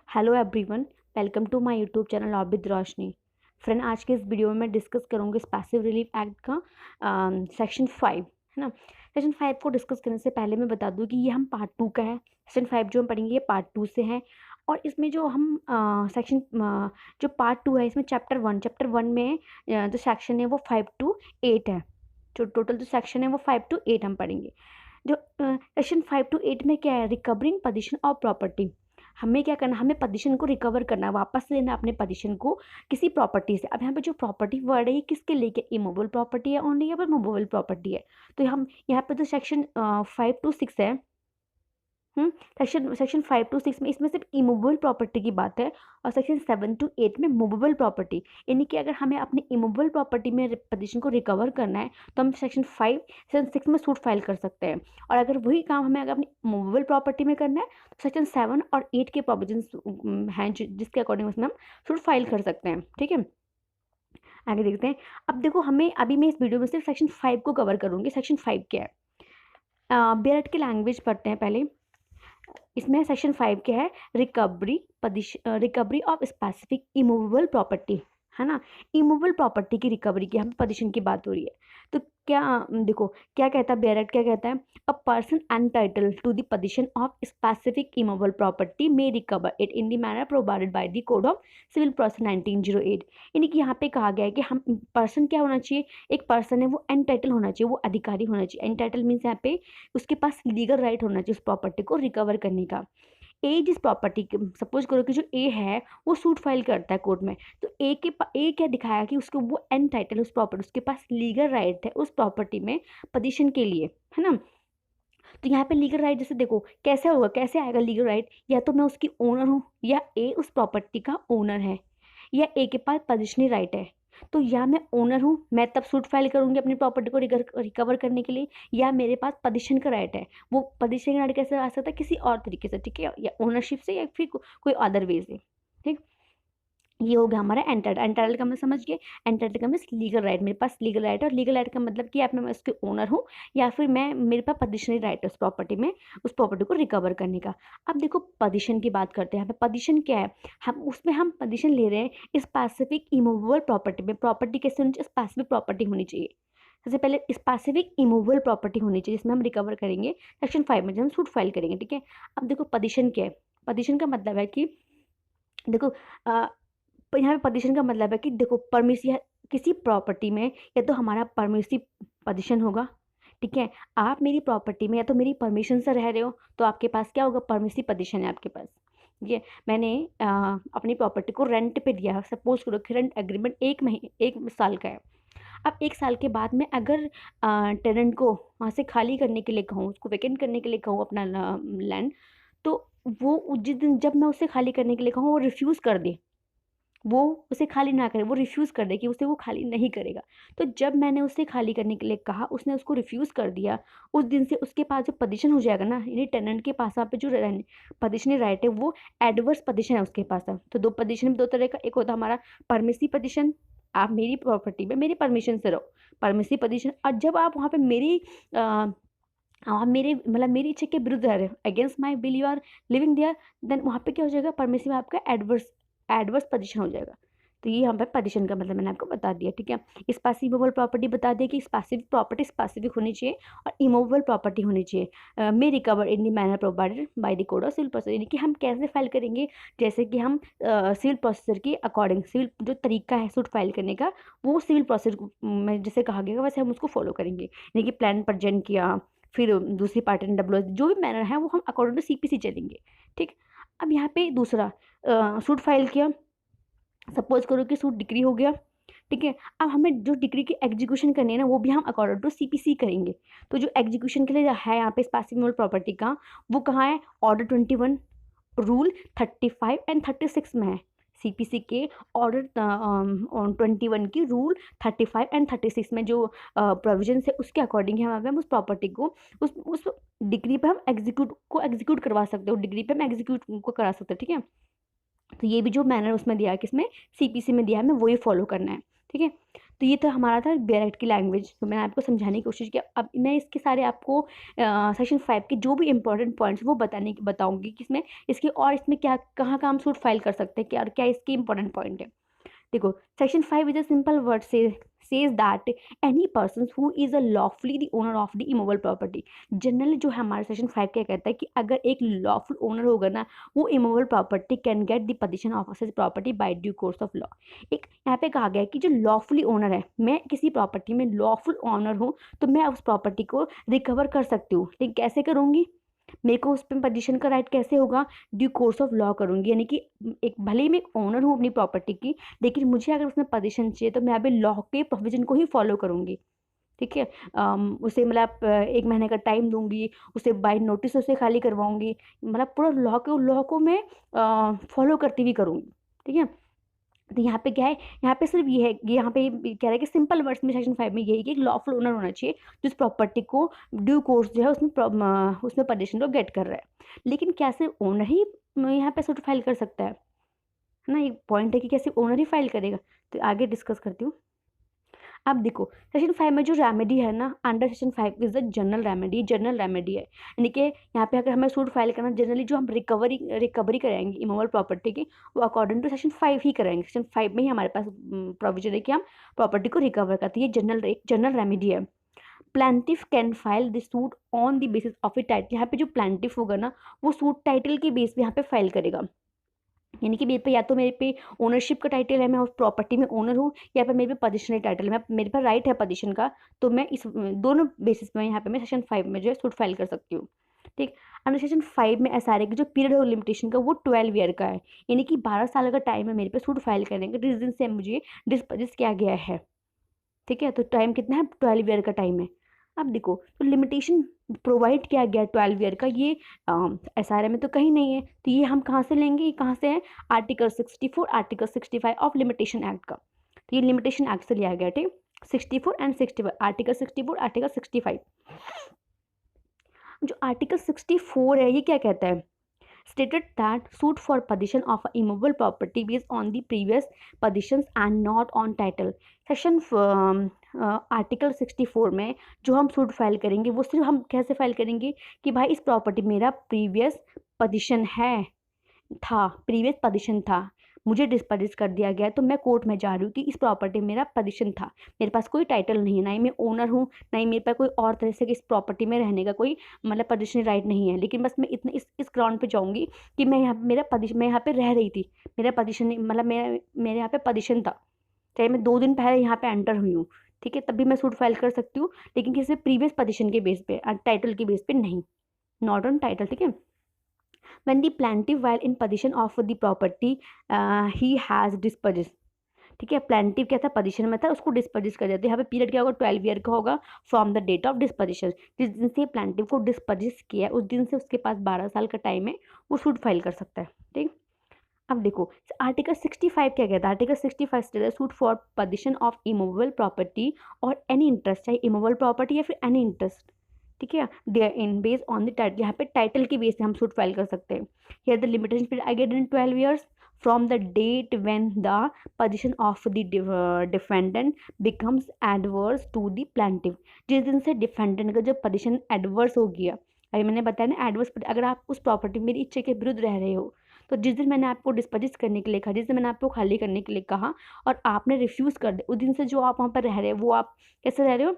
Hello everyone, welcome to my YouTube channel Abid Roshni. Friend, आज के इस वीडियो में मैं डिस्कस करूंगी पैसिव रिलीफ एक्ट का सेक्शन 5, है ना। सेक्शन 5 को डिस्कस करने से पहले मैं बता दूं कि ये हम पार्ट 2 का है। सेक्शन 5 जो हम पढ़ेंगे ये पार्ट 2 से है। और इसमें जो हम सेक्शन जो पार्ट 2 है, इसमें चैप्टर 1 में जो सेक्शन है वो 5 to 8 है। जो टोटल जो सेक्शन है वो 5 to 8 हम पढ़ेंगे। जो सेक्शन 5 to 8 में क्या है, रिकवरिंग पोजीशन ऑफ प्रॉपर्टी। हमें क्या करना, हमें पोजीशन को रिकवर करना है, वापस लेना अपने पोजीशन को किसी प्रॉपर्टी से। अब यहाँ पे जो प्रॉपर्टी वर्ड है ये किसके लिए, क्या इमूवेबल प्रॉपर्टी है ओनली या फिर मूवेबल प्रॉपर्टी है। तो हम यहाँ पे जो सेक्शन 5 to 6 है, सेक्शन 5 to 6 में इसमें सिर्फ इमूवेबल प्रॉपर्टी की बात है। और सेक्शन 7 to 8 में मूवेबल प्रॉपर्टी, यानी कि अगर हमें अपनी इमूवेबल प्रॉपर्टी में पोजीशन को रिकवर करना है तो हम सेक्शन 6 में सूट फाइल कर सकते हैं। और अगर वही काम हमें अगर अपनी मूवेबल प्रॉपर्टी में करना है तो सेक्शन 7 और 8 के प्रोविजंस हैं जिसके अकॉर्डिंग उसमें हम सूट फाइल कर सकते हैं। ठीक है, आगे देखते हैं। अब देखो, हमें अभी मैं इस वीडियो में सिर्फ सेक्शन 5 को कवर करूँगी। सेक्शन 5 क्या है, बेरट की लैंग्वेज पढ़ते हैं पहले। इसमें सेक्शन 5 क्या है, recovery of specific immovable property, है ना। इमूवेबल प्रॉपर्टी की रिकवरी की, हम पोजीशन की बात हो रही है। तो क्या देखो क्या कहता है बेरेट, क्या कहता है, a person entitled to the position of specific immovable property may recover it in the manner provided by the code of civil procedure 1908। यानी कि यहाँ पे कहा गया है कि हम पर्सन क्या होना चाहिए, एक पर्सन है वो एंटाइटल होना चाहिए, वो अधिकारी होना चाहिए। एंटाइटल मीन्स यहाँ पे उसके पास लीगल राइट होना चाहिए उस प्रॉपर्टी को रिकवर करने का। ए जिस प्रॉपर्टी के, सपोज करो कि जो ए है वो सूट फाइल करता है कोर्ट में, तो ए क्या दिखाया कि उसको वो एंटाइटल उस प्रॉपर्टी, उसके पास लीगल राइट है उस प्रॉपर्टी में पोजीशन के लिए, है ना। तो यहाँ पे लीगल राइट जैसे देखो कैसे होगा, कैसे आएगा लीगल राइट, या तो मैं उसकी ओनर हूँ या ए उस प्रॉपर्टी का ओनर है, या ए के पास पोजिशनरी राइट है। तो या मैं ओनर हूँ, मैं तब सूट फाइल करूंगी अपनी प्रॉपर्टी को रिकवर करने के लिए, या मेरे पास पोजीशन का राइट है। वो पोजीशन का राइट कैसे आ सकता है, किसी और तरीके से, ठीक है, या ओनरशिप से या फिर कोई अदर वे से। ठीक, ये हो गया हमारा एंटाइटल का, मैं समझ गए। एंटाइटल का मीन्स लीगल राइट, मेरे पास लीगल राइट है। और लीगल राइट का मतलब कि आप मैं उसके ओनर हूँ या फिर मेरे पास पोजीशनरी राइट है उस प्रॉपर्टी में, उस प्रॉपर्टी को रिकवर करने का। अब देखो पोजीशन की बात करते हैं। यहाँ पे पोजीशन क्या है, हम पोजीशन ले रहे हैं स्पेसिफिक इमूवेबल प्रॉपर्टी में। प्रॉपर्टी कैसे होनी चाहिए, स्पेसिफिक प्रॉपर्टी होनी चाहिए। सबसे पहले स्पेसिफिक इमूवेबल प्रॉपर्टी होनी चाहिए जिसमें हम रिकवर करेंगे सेक्शन 5 में, जब हम सूट फाइल करेंगे। ठीक है, अब देखो पोजीशन क्या है। पोजीशन का मतलब है कि देखो यहाँ पे पोजीशन का मतलब है कि देखो परमिशन किसी प्रॉपर्टी में, या तो हमारा परमिसिव पोजीशन होगा। ठीक है, आप मेरी प्रॉपर्टी में या तो मेरी परमिशन से रह रहे हो तो आपके पास क्या होगा, परमिसिव पोजीशन है आपके पास। ये मैंने अपनी प्रॉपर्टी को रेंट पे दिया, सपोज करो कि रेंट एग्रीमेंट 1 साल का है। अब 1 साल के बाद में अगर टेनेंट को वहाँ से खाली करने के लिए कहूँ, उसको वैकेंट करने के लिए कहूँ अपना लैंड, तो वो जिस दिन जब मैं उसे खाली करने के लिए कहूँ वो रिफ्यूज़ कर दे, वो उसे खाली ना करे, वो रिफ्यूज़ कर दे कि उसे वो खाली नहीं करेगा। तो जब मैंने उसे खाली करने के लिए कहा, उसने उसको रिफ्यूज़ कर दिया, उस दिन से उसके पास जो पोजीशन हो जाएगा ना, यानी टेनेंट के पास वहाँ पे जो पोजीशनरी राइट है वो एडवर्स पोजीशन है उसके पास। अब तो दो पोजीशन, दो तरह का, एक होता है हमारा परमिसिव पोजीशन, आप मेरी प्रॉपर्टी में मेरी परमिशन से रहो, परमिसिव पोजीशन। और जब आप वहाँ पे आप मेरे मतलब मेरी इच्छा के विरुद्ध रह रहे हो, against my will you are living there, then वहाँ पे क्या हो जाएगा, परमिसिव आपका एडवर्स पोजीशन हो जाएगा। तो ये यहाँ पे पोजीशन का मतलब मैंने आपको बता दिया। ठीक है, स्पेसिफिक प्रॉपर्टी बता दिया कि स्पेसिफिक प्रॉपर्टी स्पेसिफिक होनी चाहिए और इमूवेबल प्रॉपर्टी होनी चाहिए। May recover in the manner provided by the code of civil process, यानी कि हम कैसे फाइल करेंगे, जैसे कि हम सिविल प्रोसीजर के अकॉर्डिंग, सिविल जो तरीका है सूट फाइल करने का, वो सिविल प्रोसेस में जैसे कहा गया वैसे हम उसको फॉलो करेंगे। यानी कि प्लान प्रेजेंट किया, फिर दूसरी पार्टी ने डब्ल्यू जो भी मैनर है वो हम अकॉर्डिंग टू सीपीसी चलेंगे। ठीक, अब यहाँ पे दूसरा सूट फाइल किया, सपोज करो कि सूट डिग्री हो गया। ठीक है, अब हमें जो डिग्री की एग्जीक्यूशन करनी है ना वो भी हम अकॉर्डिंग टू सीपीसी करेंगे। तो जो एग्जीक्यूशन के लिए है यहाँ पे स्पेसिफिक प्रॉपर्टी का, वो कहाँ है, ऑर्डर 21, रूल 35 एंड 36 में है। सीपीसी के ऑर्डर 21 की रूल 35 एंड 36 में जो प्रोविजन है उसके अकॉर्डिंग हम उस प्रॉपर्टी को उस डिग्री पे हम एग्जीक्यूट करवा सकते हो, डिग्री पे हम एग्जीक्यूट को करा सकते हैं। ठीक है, तो ये भी जो मैनर उसमें दिया है, किसमें, सीपीसी में दिया है, हमें वही फॉलो करना है। ठीक है। तो ये तो हमारा था बेयर एक्ट की लैंग्वेज, तो मैंने आपको समझाने की कोशिश किया। अब मैं इसके सारे आपको सेक्शन 5 के जो भी इंपॉर्टेंट पॉइंट्स वो बताऊंगी कि इसमें इसके और इसमें क्या कहाँ हम सूट फाइल कर सकते हैं, क्या और क्या इसके इंपॉर्टेंट पॉइंट है। देखो, section 5 is a simple word says that any person who is a lawfully the owner of the immovable property। Generally जो है हमारा सेक्शन 5 क्या कहता है कि अगर एक लॉफुल ओनर होगा ना, वो immovable property can get the position of such property bye due course of law. एक यहाँ पे कहा गया है कि जो लॉफुली ओनर है, मैं किसी प्रॉपर्टी में लॉफुल ओनर हूँ, तो मैं उस प्रॉपर्टी को रिकवर कर सकती हूँ। लेकिन कैसे करूँगी, मेरे को उस पर पोजीशन का राइट कैसे होगा, ड्यू कोर्स ऑफ लॉ करूँगी। यानी कि एक भले ही मैं एक ओनर हूँ अपनी प्रॉपर्टी की, लेकिन मुझे अगर उसमें पोजीशन चाहिए तो मैं अभी लॉ के प्रोविजन को ही फॉलो करूँगी। ठीक है। उसे मतलब 1 महीने का टाइम दूंगी, उसे बाय नोटिस उसे खाली करवाऊंगी, मतलब पूरा लॉ को मैं फॉलो करती हुई करूँगी। ठीक है। तो यहाँ पे क्या है, यहाँ पे सिर्फ ये है, यहाँ पे कह रहा है कि सिंपल वर्ड्स में सेक्शन 5 में यही कि एक लॉफुल ओनर होना चाहिए जो इस प्रॉपर्टी को ड्यू कोर्स जो है उसमें पोजीशन को गेट कर रहा है। लेकिन क्या सिर्फ ओनर ही यहाँ पे सूट फाइल कर सकता है ना, एक पॉइंट है कि क्या सिर्फ ओनर ही फाइल करेगा। तो आगे डिस्कस करती हूँ। अब देखो, सेक्शन 5 में जो रेमेडी है ना, under section 5 is the general remedy है। यानी कि यहाँ पे अगर हमें सूट फाइल करना, जनरली जो हम रिकवरी कराएंगे इमूवेबल प्रॉपर्टी की, वो अकॉर्डिंग टू सेक्शन 5 ही कराएंगे। सेक्शन 5 में ही हमारे पास प्रोविजन है कि हम प्रॉपर्टी को रिकवर करते हैं। ये जनरल रेमेडी है। Plaintiff can file the suit on the basis of a title. यहाँ पे जो प्लांटिफ होगा ना, वो सूट टाइटल के बेस पे यहाँ पे फाइल करेगा। यानी कि मेरे पे या तो मेरे पे ओनरशिप का टाइटल है, मैं उस प्रॉपर्टी में ओनर हूँ, या फिर मेरे पे पोजीशनल टाइटल है, मेरे पास राइट है पोजीशन का, तो मैं इस दोनों बेसिस पे यहाँ पे मैं सेक्शन 5 में जो है सूट फाइल कर सकती हूँ। ठीक। अंडर सेक्शन 5 में ऐसा है कि जो पीरियड ऑफ लिमिटेशन का वो 12 ईयर का है। यानी कि 12 साल का टाइम है मेरे पे सूट फाइल करने का, जिस दिन से मुझे डिस्पोज किया गया है। ठीक है। तो टाइम कितना है, 12 ईयर का टाइम है। अब देखो, तो लिमिटेशन प्रोवाइड किया गया 12 ईयर का, ये SRM में तो कहीं नहीं है, तो ये हम कहाँ से लेंगे, ये कहाँ से है, article 64 article 65 of limitation act का। तो ये लिमिटेशन एक्ट से लिया गया। ठीक। 64 एंड 65, आर्टिकल 64 आर्टिकल 65। जो आर्टिकल 64 है, ये क्या कहता है, stated that suit for possession of a immovable property based on the previous possessions and not on title। Section article 64 में जो हम सूट फाइल करेंगे, वो सिर्फ हम कैसे फाइल करेंगे कि भाई इस प्रॉपर्टी मेरा प्रीवियस पोजीशन प्रीवियस पोजीशन था, मुझे डिस्पोज कर दिया गया, तो मैं कोर्ट में जा रही हूँ कि इस प्रॉपर्टी मेरा पोजीशन था, मेरे पास कोई टाइटल नहीं है, ना ही मैं ओनर हूँ, ना ही मेरे पास कोई और तरह से इस प्रॉपर्टी में रहने का कोई मतलब पोजीशनल राइट नहीं है। लेकिन बस मैं इतने इस ग्राउंड पे जाऊँगी कि मैं यहाँ मैं यहाँ पे रह रही थी, मेरा पोजीशन मतलब मेरे यहाँ पे पोजीशन था, चाहे मैं 2 दिन पहले यहाँ पे एंटर हुई हूँ। ठीक है। तभी मैं सूट फाइल कर सकती हूँ, लेकिन किसी प्रीवियस पोजीशन के बेस पे, टाइटल के बेस पे नहीं, नॉट ऑन टाइटल। ठीक है। when the plaintiff while in possession of the property he has dispossessed। ठीक है। प्लांटिव क्या था, पोजीशन में था, उसको डिस्पोज कर देते हैं। यहाँ पे पीरियड क्या होगा, 12 ईयर का होगा from the date of dispossession. जिस दिन से प्लांटिव को डिस्पोज किया उस दिन से उसके पास 12 साल का टाइम है, वो सूट फाइल कर सकता है। ठीक। अब देखो, आर्टिकल 65 क्या कहता है, आर्टिकल 65 स्टेट है suit for possession of immovable property और एनी इंटरेस्ट, चाहे इमूवेबल प्रॉपर्टी या फिर एनी इंटरेस्ट। ठीक है। There in based on the title, यहाँ पे टाइटल के बेस पे हम सूट फाइल कर सकते हैं। Here the limitation period I get in 12 years from the date when the position of the defendant becomes adverse to the plaintiff. जिस दिन से डिफेंडेंट का जो पोजीशन एडवर्स हो गया, अभी मैंने बताया ना एडवर्स, अगर आप उस प्रॉपर्टी मेरी इच्छा के विरुद्ध रह रहे हो, तो जिस दिन मैंने आपको डिस्पोज करने के लिए कहा, जिस दिन मैंने आपको खाली करने के लिए कहा और आपने रिफ्यूज़ कर दिया, उस दिन से जो आप वहाँ पर रह रहे हो, वो आप कैसे रह रहे हो,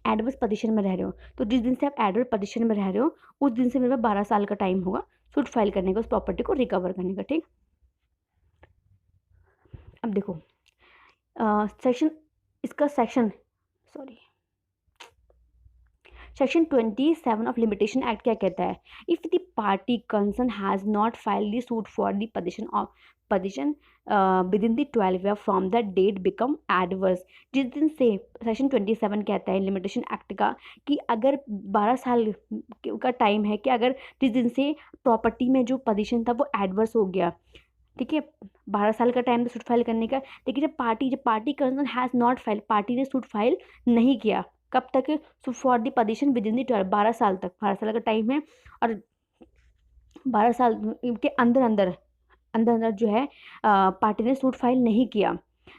एडवर्स पोजीशन में रह रहे हो। तो जिस दिन से आप एडवर्स पोजीशन में रह रहे हो, उस दिन से मेरे पास 12 साल का टाइम होगा सूट फाइल करने का, उस प्रॉपर्टी को रिकवर करने का। ठीक। अब देखो, सेक्शन 27 ऑफ लिमिटेशन एक्ट क्या कहता है, if the party concern has not file the suit for the possession within the 12 year from the date become adverse. जिस दिन से सेक्शन 27 कहता है लिमिटेशन एक्ट का कि अगर 12 साल का टाइम है, कि अगर जिस दिन से प्रॉपर्टी में जो पोजीशन था वो एडवर्स हो गया, ठीक है, 12 साल का टाइम था सूट फाइल करने का, लेकिन जब party concern has not file, party ने सूट फाइल नहीं किया, कब तक, for the possession within the 12, 12 साल तक, 12 साल का टाइम है, और 12 साल के अंदर अंदर जो है पार्टी ने सूट फाइल नहीं किया,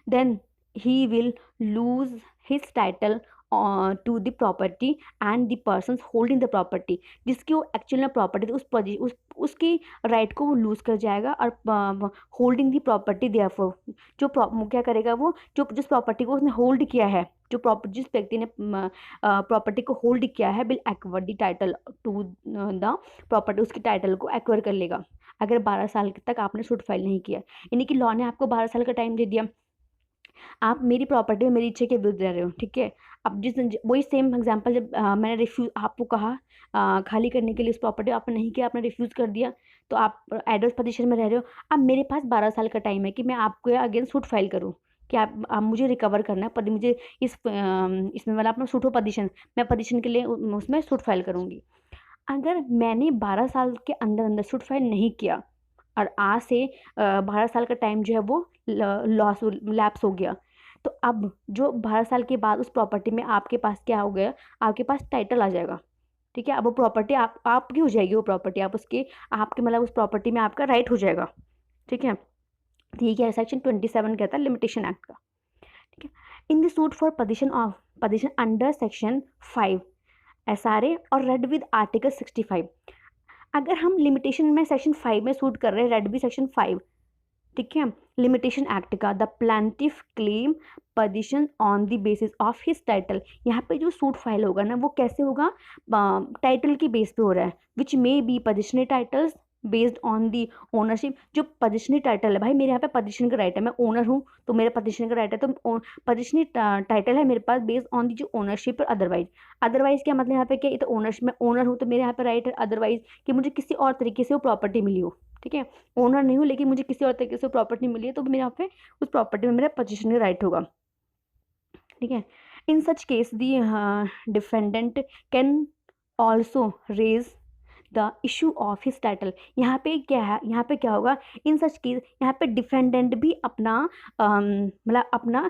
then he will lose his title to the property and the persons holding the property. जिसकी वो एक्चुअल में प्रॉपर्टी थी उसकी राइट को वो लूज कर जाएगा और होल्डिंग द प्रॉपर्टी देयरफॉर जो क्या करेगा वो जो जिस प्रॉपर्टी को उसने होल्ड किया है जिस व्यक्ति ने प्रॉपर्टी को होल्ड किया है will acquire the title to the property उसकी टाइटल को एक्वायर कर लेगा अगर 12 साल तक आपने सूट फाइल नहीं किया। यानी कि लॉ ने आपको 12 साल का टाइम दे दिया। आप मेरी प्रॉपर्टी में मेरी इच्छा के विरुद्ध रह रहे हो, ठीक है। अब वही सेम एग्जांपल जब मैंने रिफ्यूज आपको कहा खाली करने के लिए उस प्रॉपर्टी आपने नहीं किया, आपने रिफ्यूज़ कर दिया, तो आप एडवर्स पोजीशन में रह रहे हो। अब मेरे पास 12 साल का टाइम है कि मैं आपके अगेंस्ट सूट फाइल करूँ कि आप मुझे रिकवर करना है पर मुझे इसमें वाला अपना सूट हो पोजीशन, मैं पोजीशन के लिए उसमें सूट फाइल करूँगी। अगर मैंने 12 साल के अंदर अंदर सूट फाइल नहीं किया और आज से 12 साल का टाइम जो है वो लैप्स हो गया, तो अब जो 12 साल के बाद उस प्रॉपर्टी में आपके पास क्या हो गया, आपके पास टाइटल आ जाएगा, ठीक है। अब वो प्रॉपर्टी आपकी हो जाएगी, वो प्रॉपर्टी आपके मतलब उस प्रॉपर्टी में आपका राइट हो जाएगा, ठीक है। ठीक है, सेक्शन 27 कहता है लिमिटेशन एक्ट का, ठीक है। In the suit for position under section 5 SRA और रेड विद आर्टिकल 65, अगर हम लिमिटेशन में सेक्शन 5 में सूट कर रहे हैं, रेड भी सेक्शन 5, ठीक है, लिमिटेशन एक्ट का, the plaintiff claim position on the basis of his title. यहाँ पे जो सूट फाइल होगा ना वो कैसे होगा, टाइटल की बेस पे हो रहा है, which may be possessionary titles based on the ownership. जो पोजिशनरी टाइटल है, भाई मेरे यहाँ पे पोजिशन का राइट है, मैं ओनर हूँ तो मेरा पोजिशन का राइट है, तो पोजिशनरी टाइटल है मेरे पास बेस्ड ऑन दी जो ओनरशिप और अदरवाइज क्या मतलब यहाँ पे क्या, तो ओनरशिप में ओनर हूँ तो मेरे यहाँ पे राइट है। अदरवाइज कि मुझे किसी और तरीके से वो प्रॉपर्टी मिली हो, ठीक है, ओनर नहीं हूँ लेकिन मुझे किसी और तरीके से प्रॉपर्टी मिली है तो मेरे यहाँ पे उस प्रॉपर्टी में मेरा पोजीशन का राइट होगा, ठीक है। In such case the defendant can also raise the issue of his title. यहाँ पे क्या है, यहाँ पे क्या होगा, इन सच केस यहाँ पे डिफेंडेंट भी अपना मतलब अपना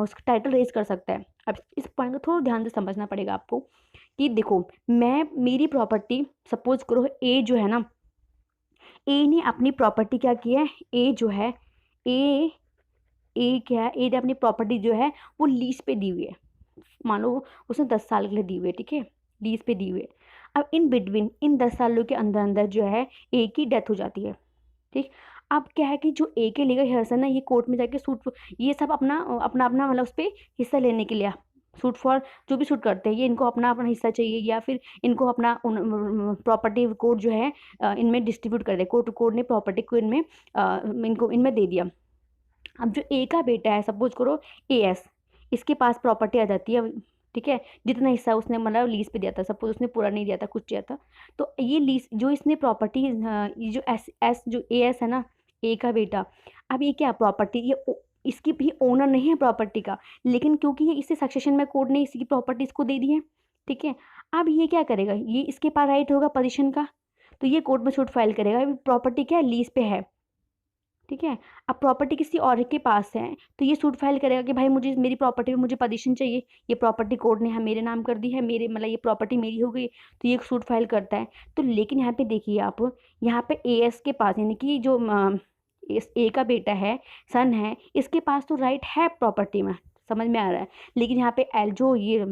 उसका टाइटल रेज कर सकता है। अब इस पॉइंट को थोड़ा ध्यान से समझना पड़ेगा आपको कि देखो मेरी प्रॉपर्टी सपोज करो ए जो है ना, ए ने अपनी प्रॉपर्टी क्या की है, ए जो है ए क्या है, ए ने अपनी प्रॉपर्टी जो है वो लीज पे दी हुई है, मान लो उसने 10 साल के लिए दी हुई है, ठीक है, लीज पे दी हुई है। अब इन बिटवीन इन 10 सालों के अंदर अंदर जो है ए की डेथ हो जाती है, ठीक। अब क्या है कि जो ए के लीगल हेयर्स है ना, ये कोर्ट में जाके सूट, ये सब अपना अपना अपना मतलब उस पर हिस्सा लेने के लिए सूट फॉर जो भी सूट करते हैं, ये इनको अपना अपना हिस्सा चाहिए या फिर इनको अपना प्रॉपर्टी कोर्ट जो है इनमें डिस्ट्रीब्यूट कर दे, कोर्ट ने प्रॉपर्टी को इनमें दे दिया। अब जो ए का बेटा है, सपोज करो AS, इसके पास प्रॉपर्टी आ जाती है, ठीक है, जितना हिस्सा उसने मतलब लीज पे दिया था, सपोज उसने पूरा नहीं दिया था, कुछ दिया था, तो ये लीज जो इसने प्रॉपर्टी ये जो एस जो AS है ना, ए का बेटा, अब ये क्या प्रॉपर्टी, ये इसकी भी ओनर नहीं है प्रॉपर्टी का, लेकिन क्योंकि ये इससे सक्सेशन में कोर्ट ने इसकी प्रॉपर्टी इसको दे दी है, ठीक है। अब ये क्या करेगा, ये इसके पास राइट होगा पोजीशन का, तो ये कोर्ट में सूट फाइल करेगा, प्रॉपर्टी क्या है, लीज पे है, ठीक है। अब प्रॉपर्टी किसी और के पास है तो ये सूट फाइल करेगा कि भाई मुझे मेरी प्रॉपर्टी में मुझे पोजीशन चाहिए, ये प्रॉपर्टी कोर्ट ने मेरे नाम कर दी है, मेरे मतलब ये प्रॉपर्टी मेरी हो गई, तो ये सूट फाइल करता है। तो लेकिन यहाँ पे देखिए आप, यहाँ पे AS के पास यानी कि जो ए का बेटा है, सन है, इसके पास तो राइट है प्रॉपर्टी में, समझ में आ रहा है। लेकिन यहाँ पे एल जो ये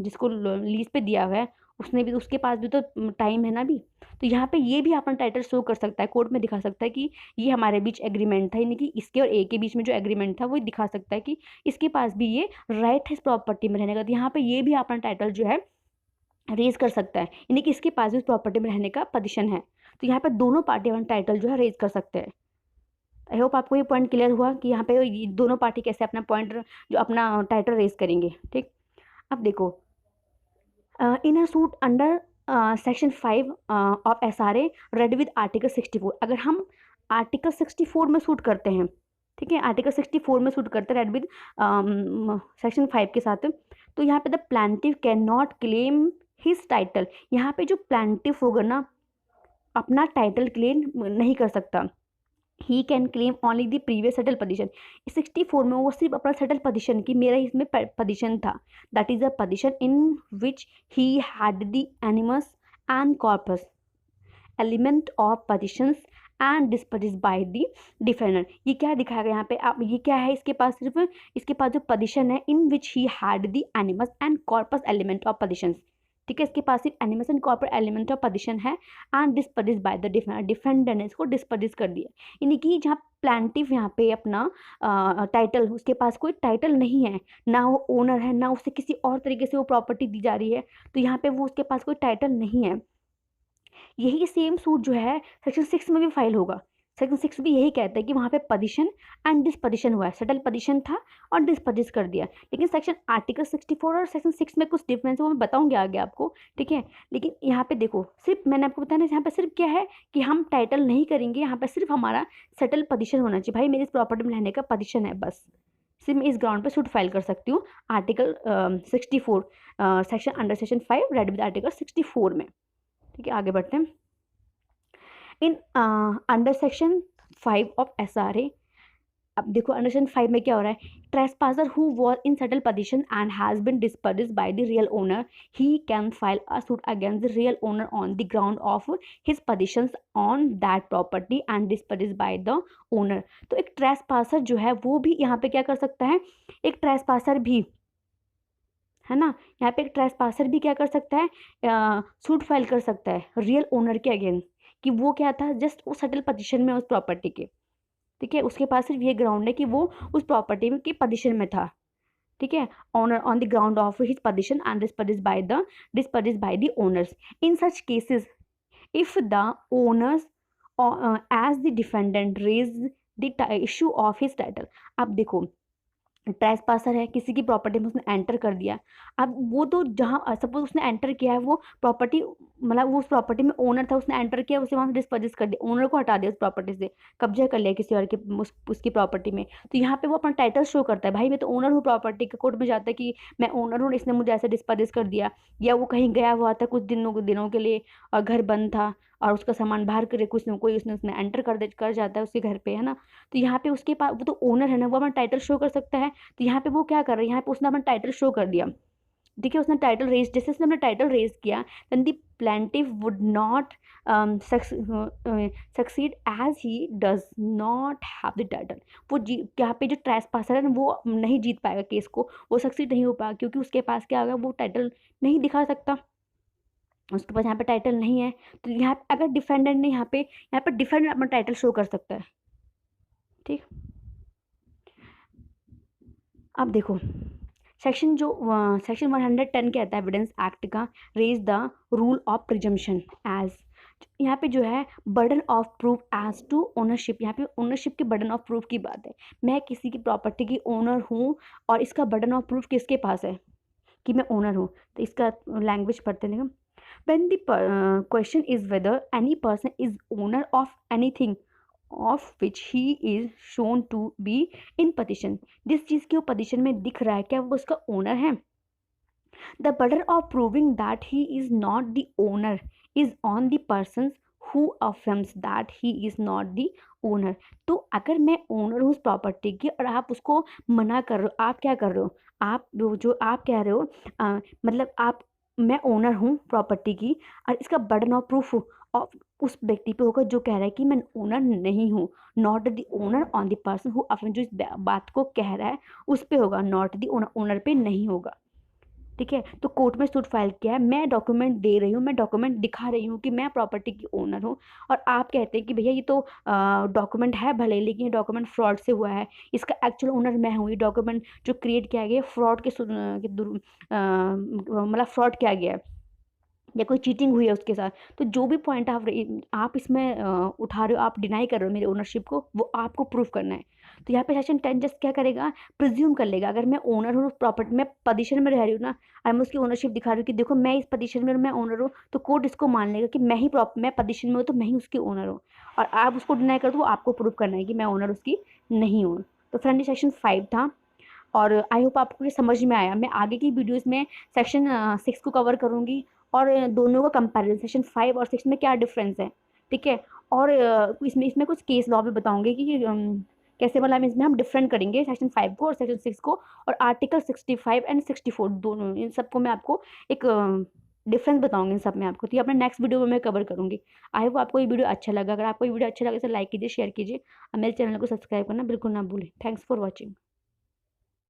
जिसको लीज पे दिया हुआ है उसके पास भी तो टाइम है ना भी, तो यहाँ पे ये भी अपना टाइटल शो कर सकता है, कोर्ट में दिखा सकता है कि ये हमारे बीच एग्रीमेंट था, यानी कि इसके और ए के बीच में जो एग्रीमेंट था वो दिखा सकता है कि इसके पास भी ये राइट है इस प्रॉपर्टी में रहने का, तो यहाँ पे ये भी अपना टाइटल जो है रेज कर सकता है, यानी कि इसके पास भी उस प्रॉपर्टी में रहने का पोजीशन है, तो यहाँ पे दोनों पार्टी अपना टाइटल जो है रेज कर सकते हैं। आई होप आपको ये पॉइंट क्लियर हुआ कि यहाँ पे दोनों पार्टी कैसे अपना पॉइंट जो अपना टाइटल रेज करेंगे, ठीक। अब देखो in a suit under section 5 of SRA read with article 64, अगर हम आर्टिकल 64 में सूट करते हैं, ठीक है, आर्टिकल 64 में सूट करते हैं रेड विद सेक्शन 5 के साथ, तो यहाँ पे the plaintiff can not claim his title, यहाँ पे जो प्लांटिफ होगा ना अपना टाइटल क्लेम नहीं कर सकता, he can claim only the previous settle position. 64 में वो सिर्फ अपना सेटल पोजीशन की मेरा इसमें पोजीशन था, that is a position in which he had the animus and corpus element of positions and disposed by the defender. ये क्या दिखाया गया यहाँ पे, आप ये क्या है, इसके पास सिर्फ इसके पास जो पोजीशन है in which he had the animus and corpus element of possessions, ठीक है, इसके पास सिर्फ animus and corpus element of possession है and disposed by the defender, defender ने इसको डिस्पोज कर दिया। यानी कि जहाँ प्लांटिव यहाँ पे अपना टाइटल, उसके पास कोई टाइटल नहीं है, ना वो ओनर है, ना उससे किसी और तरीके से वो प्रॉपर्टी दी जा रही है, तो यहाँ पे वो उसके पास कोई टाइटल नहीं है। यही सेम सूट जो है सेक्शन 6 में भी फाइल होगा। सेक्शन 6 भी यही कहता है कि वहाँ पे पोजीशन एंड डिस्पोजिशन हुआ है, सेटल पोजीशन था और डिस्पोजिस कर दिया। लेकिन सेक्शन आर्टिकल 64 और सेक्शन 6 में कुछ डिफरेंस है, वो मैं बताऊंगी आगे आपको, ठीक है। लेकिन यहाँ पे देखो, सिर्फ मैंने आपको बताया ना, यहाँ पे सिर्फ क्या है कि हम टाइटल नहीं करेंगे, यहाँ पे सिर्फ हमारा सेटल पोजीशन होना चाहिए। भाई मेरी इस प्रॉपर्टी में रहने का पोजीशन है, बस सिर्फ मैं इस ग्राउंड पे सूट फाइल कर सकती हूँ article 64 section under section 5 red with article 64 में, ठीक है। आगे बढ़ते हैं। In under section 5 of SRA, अब देखो अंडर सेक्शन 5 में क्या हो रहा है, trespasser who was in settle possession and has been disposed by the real owner, he can file a suit against the real owner on the ground of his possessions on that property and disposed by the owner. तो एक ट्रेसपासर जो है वो भी यहाँ पे क्या कर सकता है, एक ट्रेसपासर भी है ना, यहाँ पे एक ट्रेसपासर भी क्या कर सकता है, सूट फाइल कर सकता है रियल ओनर के अगेंस्ट, कि वो क्या था, जस्ट वो सेटल पोजीशन में उस प्रॉपर्टी के, ठीक है, उसके पास सिर्फ ये ग्राउंड है कि वो उस प्रॉपर्टी में की पोजीशन में था, ठीक है, owner on the ground of his possession and disposed by the owners. In such cases if the owners as the defendant raise the issue of his title. अब देखो ट्रेसपासर है, किसी की प्रॉपर्टी में उसने एंटर कर दिया, अब वो तो जहाँ सपोज उसने एंटर किया है वो प्रॉपर्टी, मतलब वो उस प्रॉपर्टी में ओनर था, उसने एंटर किया, उसे वहाँ से डिस्पोजेस कर दिया, ओनर को हटा दिया उस प्रॉपर्टी से, कब्जा कर लिया किसी और के उसकी प्रॉपर्टी में, तो यहाँ पे वो अपना टाइटल शो करता है, भाई मैं तो ओनर हूँ प्रॉपर्टी के। कोर्ट में जाता है कि मैं ओनर हूँ, इसने मुझे ऐसे डिस्पोजेस कर दिया, या वो कहीं गया हुआ था कुछ दिनों के लिए और घर बंद था और उसका सामान बाहर करे कुछ न कोई उसने एंटर कर जाता है उसके घर पे, है ना, तो यहाँ पे उसके पास वो तो ओनर है ना, वो अपना टाइटल शो कर सकता है। तो यहाँ पे वो क्या कर रहा है, यहाँ पे उसने अपना टाइटल शो कर दिया, ठीक है, उसने टाइटल रेज, जैसे उसने अपना टाइटल रेज किया, then the plaintiff would not succeed as he does not have the title. वो यहाँ पे जो ट्रेसपासर है ना वो नहीं जीत पाएगा केस को, वो सक्सीड नहीं हो पाएगा, क्योंकि उसके पास क्या होगा, वो टाइटल नहीं दिखा सकता, उसके पास यहाँ पे टाइटल नहीं है। तो यहाँ पे अगर डिफेंडेंट ने यहाँ पे डिफेंडेंट अपना टाइटल शो कर सकता है, ठीक। अब देखो सेक्शन जो सेक्शन 110 कहता है एविडेंस एक्ट का, raise the rule of presumption as, यहाँ पे जो है burden of proof as to ownership, यहाँ पे ओनरशिप के बर्डन ऑफ प्रूफ की बात है, मैं किसी की प्रॉपर्टी की ओनर हूँ और इसका बर्डन ऑफ प्रूफ किसके पास है कि मैं ओनर हूँ। तो इसका लैंग्वेज पढ़ते हैं। When the question is whether any person is owner of anything of which he is shown to be in possession, जिस चीज़ की वो पोजीशन में दिख रहा है क्या वो उसका ओनर है। The burden of proving that he is not the owner is on the person who affirms that he is not the owner. तो अगर मैं ओनर हूँ उस प्रॉपर्टी की और आप उसको मना कर रहे हो, आप क्या कर रहे हो, आप जो आप कह रहे हो मतलब आप, मैं ओनर हूँ प्रॉपर्टी की और इसका बर्डन ऑफ प्रूफ ऑफ उस व्यक्ति पे होगा जो कह रहा है कि मैं ओनर नहीं हूँ, not the owner on the person who अपने जो इस बात को कह रहा है उस पे होगा, नॉट द ओनर, ओनर पे नहीं होगा, ठीक है। तो कोर्ट में सूट फाइल किया है, मैं डॉक्यूमेंट दे रही हूँ, मैं डॉक्यूमेंट दिखा रही हूँ कि मैं प्रॉपर्टी की ओनर हूँ, और आप कहते हैं कि भैया ये तो डॉक्यूमेंट है भले, लेकिन ये डॉक्यूमेंट फ्रॉड से हुआ है, इसका एक्चुअल ओनर मैं हूँ, ये डॉक्यूमेंट जो क्रिएट किया गया फ्रॉड के मतलब फ्रॉड किया गया है या कोई चीटिंग हुई है उसके साथ, तो जो भी पॉइंट आप इसमें उठा रहे हो, आप डिनाई कर रहे हो मेरे ओनरशिप को, वो आपको प्रूफ करना है। तो यहाँ पे सेक्शन 10 जस्ट क्या करेगा, प्रिज्यूम कर लेगा, अगर मैं ओनर हूँ प्रॉपर्टी में पोजीशन में रह रही हूँ ना, और मैं उसकी ओनरशिप दिखा रही हूँ कि देखो मैं इस पोजीशन में मैं ओनर हूँ, तो कोर्ट इसको मान लेगा कि मैं पोजीशन में हूँ तो मैं ही उसकी ओनर हूँ, और आप उसको डिनाई कर दो, आपको प्रूफ करना है कि मैं ओनर उसकी नहीं हूँ। तो फ्रेंड सेक्शन 5 था और आई होप आपको ये समझ में आया। मैं आगे की वीडियोज़ में सेक्शन 6 को कवर करूँगी और दोनों का कंपैरिजन सेक्शन 5 और 6 में क्या डिफरेंस है, ठीक है। और इसमें कुछ केस लॉ भी बताऊंगे कि कैसे, मतलब इसमें हम डिफरेंट करेंगे सेक्शन 5 को और सेक्शन 6 को, और आर्टिकल 65 एंड 64 दोनों, इन सबको मैं आपको एक डिफरेंस बताऊंगी इन सब में आपको, तो ये अपने नेक्स्ट वीडियो में मैं कवर करूंगी। आई होप आपको ये वीडियो अच्छा लगा। अगर आपको ये वीडियो अच्छा लगा तो लाइक कीजिए, शेयर कीजिए और मेरे चैनल को सब्सक्राइब करना बिल्कुल ना भूलें। Thanks for watching.